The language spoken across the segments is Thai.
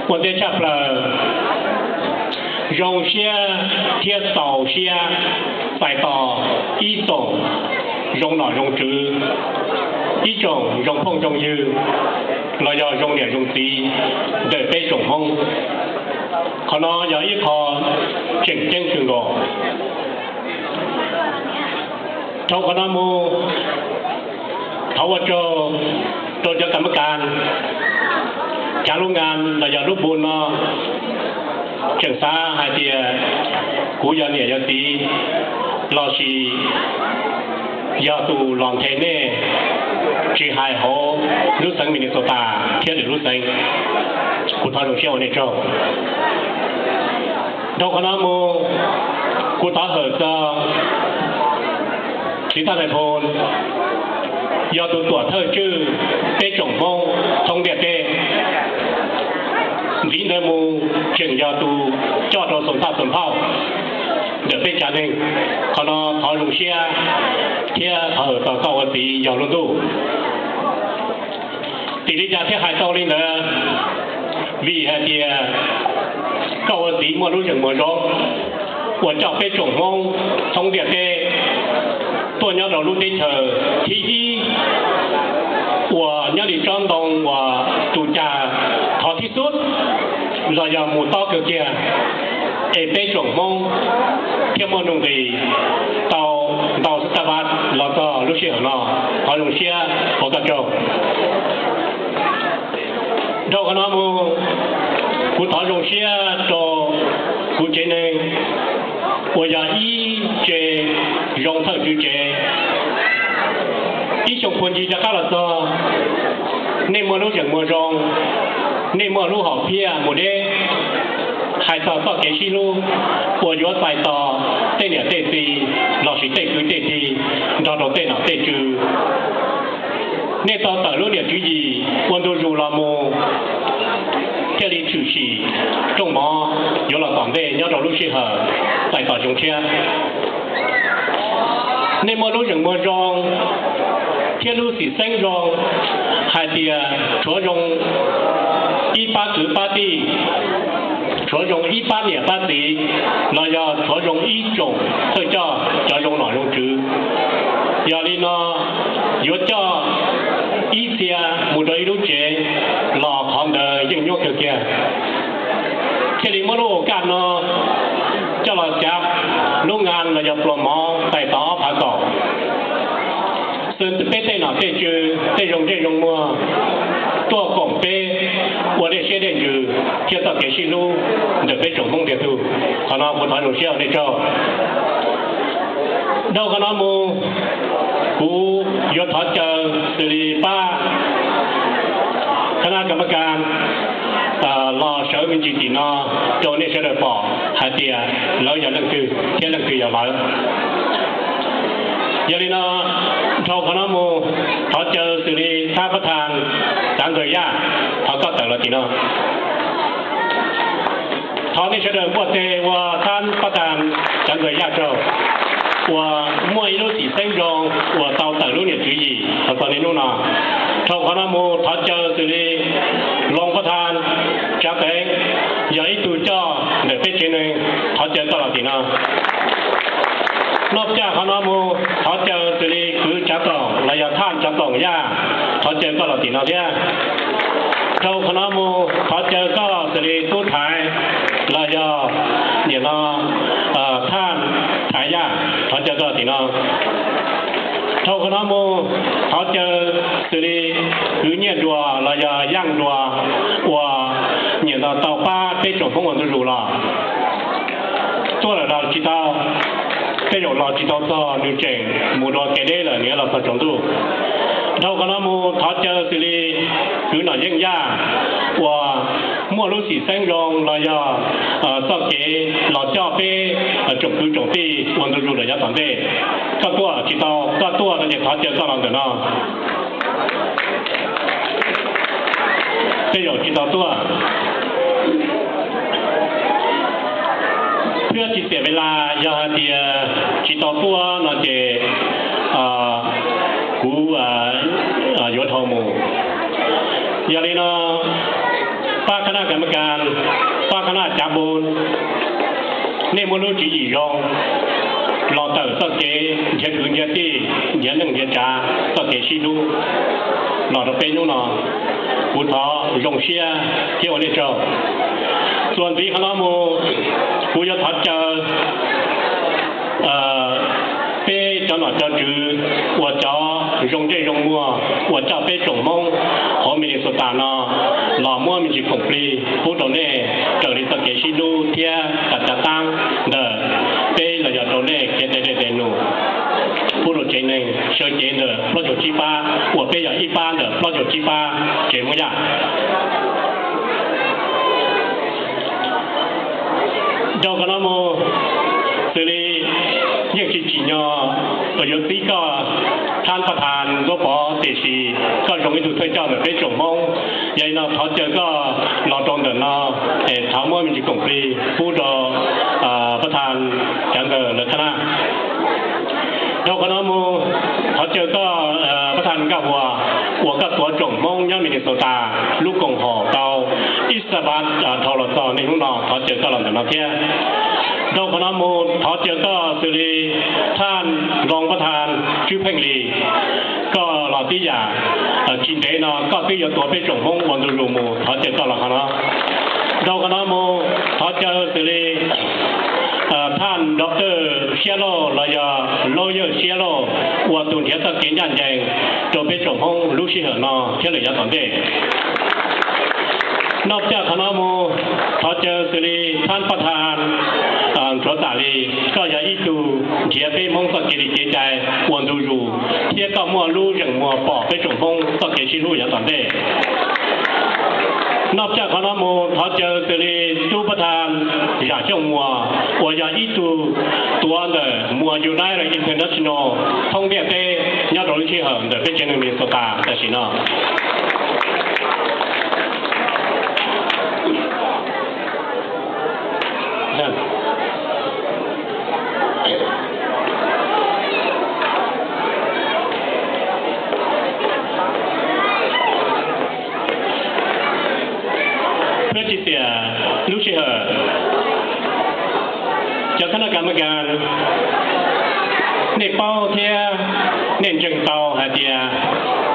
我在这了，用些贴手些，再到一种用脑用智，一种用碰用油，เรา要用脸用地的被种碰，可能有一颗正正去过，เขา可能มูเขาว่าจะกรรมการการโรงงานเราอยากรูปบุญเนาะเชิงซาหายเดียกูยาเนี่ยยาตีเราชียาตูลองเทเน่จีหายโหรู้สังมินิโซตาเที่ยวหรือรู้สังกูทอดลงเชี่ยวในเจ้าเราคณะมูกูทอดเหอะจะที่ท่านนายพลยาตูตัวเธอชื่อเต้จงพงทงเดียเต้ลิ้นเดมูเชียงยาตูจอดรถสมภาพสมภาพเดี๋ยวเป็นจานเองคณะทอลุงเชียเที่ยเออต่อเก้าวันตียาวรุ่นตู้ตีนี้จะเที่ยหายต่อลิ้นเนอะวิหารเดียเก้าวันตีมัวรู้จักมัวร้องหัวเจ้าเป็นจงพงทงเดียเต้ตัวเนี้ยเรารู้ได้เธอที่我那里张东我度假好ที่สุดเราอยากหมู่ต่อเกี่ยวกับเอเปจงมงเที่ยวมนุษย์ดีต่อสตาร์บัคแล้วก็ลูกเชียร์เนาะพอลูกเชียร์พอกระจกเราคณะมูกูถอดลูกเชียร์ต่อกูเจนึง我要一เจ容特之เจ一种คนจีจะเข้าละต่อในมัวรู้อย่างมัวจงในมัวรู้หอบเพียหมดเด้ใครต่อเกชิลูปวดย้อนใส่ต่อเต้เนี่ยเต้ตีเราสิเต้คือเต้ตีเราต้องเต้หนาเต้จือในต่อรู้เนี่ยจือยีวันดูรูลาโมเจริญชื่อชีจงหมอ有了广队要找路适合再ต่อจงเชียในมัวรู้อย่างมัวจงเที่ยวรู้สิเส้นจงหายเดียชัวจง1898地着重18年8地那要着重一种这叫用脑用值要哩呢有叫一些木头一路节老行的应用条件这里没路干呢叫老家โรงงานเราจะปลอมมองใส่ต่อผ่าต่อซึ่งเป้เต้หน่อเต้จือเต้ยงมัวตัวกล่องเป้我的现在就接到给新路的被总统的都，可能我团主需要那招，到可能么，กูยศถอดเจอสิริป้าคณะกรรมการรอเช้าเป็นจริงๆเนาะโจนี่เชื่อได้บอกหาเดียแล้วอย่าเรื่องคือเที่ยเรื่องคืออย่าเลยอย่าเลยเนาะเราคณะมูถอดเจอสิริท่าประธานสังเกตยาเขาก็แต่ละทีเนาะเขานี่เฉลิมว่าเทว่าท่านประธานสังเกตยาเจ้าว่าเมื่อรู้สิเส้นรงว่าเตาแต่รู้เนี่ยจุยเขาตอนนี้นู่นน่ะเขาคณะมูถอดเจอสิริรองประธานจักเองอย่าให้ตัวเจ้าเดี๋ยวเป็นเช่นนึงถอดเจอตลอดทีเนาะนอกจากคณะมูถอดเจอสิริคือจักรระยะท่านจักรย่าถอดเจอตลอดทีเนาะเนี่ยเราคณะมูถอดเจอก็สิริตู้ถ่ายระยะเนี่ยเนาะท่านถ่ายย่าถอดเจอตลอดทีเนาะเราคณะมูถอดเจอสิริคือเนี่ยดัวระยะย่างดัวว่าเนี่ยเราเตาป้า被总统我都รู้了做了เรา知道这种老知道到牛证木多给的了你老说程度เราคณะมูถอดเจอสิริคือหน่อยยิ่งยากว่ามั่วรู้สิเส้นรงเราอย่าต้องเกเราเจ้าเป้จบคือจบที่วันดูระยะต่างเด้ก็ตัวจิตเอาก็ตัวเราจะถอดเจอก็เราเดินเนาะ这种จิตเอาตัวเพื่อจิตเสียเวลาอย่าเดียจิตเอาตัวเราจะกูยศทอมูอย่าเลยเนาะ ป้าคณะกรรมการป้าคณะจับบุญนี่มนุษย์จีอีรองรอเติร์สักเกย์เยคืนเยตี้เยนึงเยจ่าสักเกย์ชิลูรอเราเป็นนู่นน่ะกูท้อลงเชียเที่ยวเล่เจ้าส่วนที่คณะมูกูจะทัดเจอ被长老教主，我找用这用么，我找被种梦，后面的说大呢，老么咪就 complete， 不懂呢，这里是给西路天大家当的，被了要懂呢，给的路，不如今年小节的898，我被要一般的898，节目呀。到个那么这里。ยังจีจีเนาะตัวยุติก็ท่านประธานก็พอเตชีก็ลงให้ดูถ้วยเจ้าแบบเป็นจงมงยัยเนาะเขาเจอก็รอตรงเดินเนาะถามว่ามันจะกลมปลีผู้ดอประธานจังเกิดเลยคณะเราคณะมูเขาเจอก็ประธานก็ว่า我个ตัวจงมงยังมีในโซตาลูกกงหอเตาอิสระทอรตในห้องนอนเขาเจอก็หลังจากนั้นเที่ยเราคณะมูเขาเจอก็สุริท่านรองประธานชื่อเพ่งลีก็เราที่อยากกินเดนก็ที่有ตัวเป็นจงมงวันดูรูมูเขาเจอก็หลังคณะเราคณะมูเขาเจอสุริท่านดร.เชียโลเราอย่าโลเยอเชียโลว่าตุนเทียตะเกียนยันแจงตัวเป็นจงมงลูกศิษย์เนาะเที่ยวเลยยันต่อเด็กนอกจากคณะมูเขาเจอสุริท่านประธานพระตาลีก็อย่าอีตูเทียบมงสักกิริเจใจวันดูรูเทียก็มัวรู้อย่างมัวปอกไปจงพงสักเกชิรู้อย่างตอนเด็กนอกจากคณะมูเขาเจอสุริตู้ประธานอย่าเจ้ามัวว่าอย่าอีตูตัวเดมัวอยู่ในระดับ international ท่องเที่ยวเตะยอดรู้ที่เหรอเดเป็นเจนมินสตาแต่สินะลูกเชื่อจากคณะกรรมการในเป้าเทียเน้นจึงเตาหาเดีย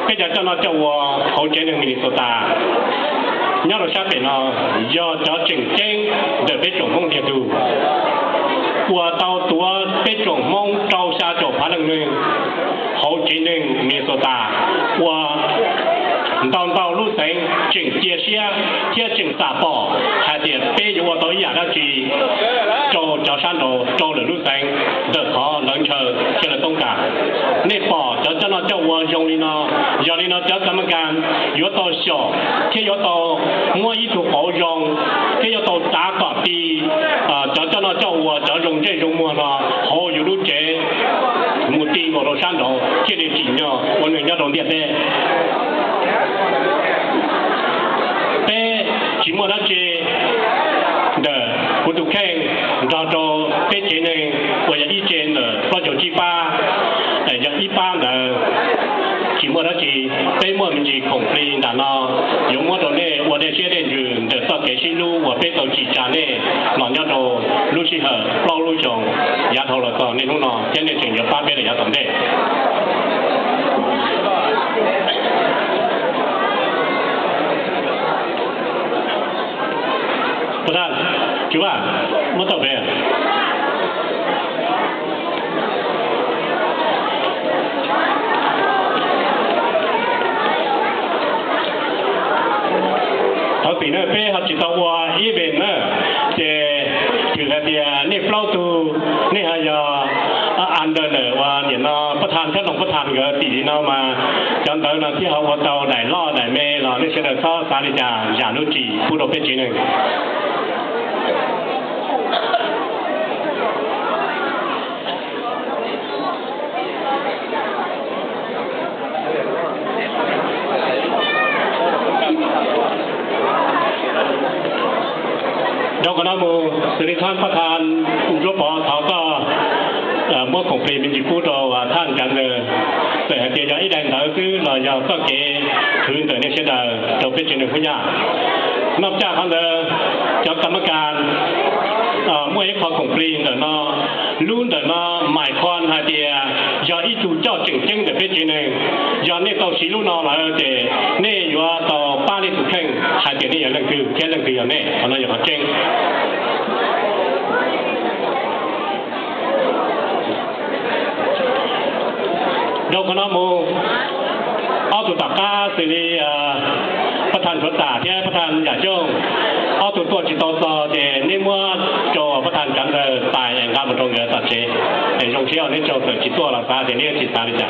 ก็จะเจ้าหน้าเจ้าวัวเขาเจนึงมินิโซตาย่อเราชาเป็นย่อจะจึงเจ้งเดินไปจงมงเทียดูวัวเตาตัวไปจงมงเจ้าชาจบพลังหนึ่งเขาเจนึงมินิโซตาวัว当道路上正接些贴正沙包，还得背着我到一样的去走山路，走了路上的好人车去了东港，那包就真的叫我用力呢叫他们干，要到小，他要到我一头包装，他要到大个比就真的叫我就用这种么呢，好有路这目的我到山路，这里几秒我人家懂点的。chỉ muốn nói chuyện để phụ thuộc khen cho cái chuyện này của những ý kiến là có chỗ chi ba để những ý ba là chỉ muốn nói chuyện cái muốn mình chỉ không phải là nó dùng một đồ này của để chia đến rồi để sau cái xin lưu của cái tổ chỉ trả này nó nhớ đồ lưu chỉ hở bao lưu chồng giá thầu là tao nên lúc nào cái này chuyện nhiều ba bên là giá tổng đấyประธานคือว่าเมื่อต่อไปเขาปีนั้นเป็นเขาจิตวัวอีเวนต์นะแต่ถือเดียนี่เปล่าตัวนี่ฮะยาอันเดอร์เลยว่าเนี่ยนะประธานท่านหลวงประธานก็ตีนี่นะมาจำได้นะที่เขาว่าเตาไหนล่อไหนเมย์เรานี่เสด็จเข้าสาริจาอย่านุจีผู้เราเป็นจีนึงเราก็นำมือสิริท่านประธานรบเขาก็เมื่อของเพลงเป็นจีพูดว่าท่านจังเลยแต่เดี๋ยวอีแดงเราซื้อเราอยากก็เกคืนแต่เนี่ยเช่นเดิมเราเป็นจีนหนึ่งพญา นอกจากเขาเจ้ากรรมการมวยความของปรีนเดี๋ยวนอรุ่นเดี๋ยวนอหมายความหาเดียยออีจูเจ้าจึงเดี๋ยวเป็นจีนึงยอเนี่ยเกาสีรุ่นนอแล้วเดเนี่ยอยู่ต่อป้าเนี่ยถูกแข่งหาเดียนี่อย่างนั้นคือแค่นั้นคืออย่างนี้เขาเนี่ยอย่างเขาเก่งเราคณะมูเอาตัวตักก้าสิริประธานสวนตาที่ประธานอย่าจ้องเอาตัวจิตต่อเดนี่เมื่อโจประธานกันตายอย่างการบรรทงเงินตัดเจในช่วงเที่ยวนี่โจเกิดจิตตัวหลังตาเดนี่จิตตาดิจ่า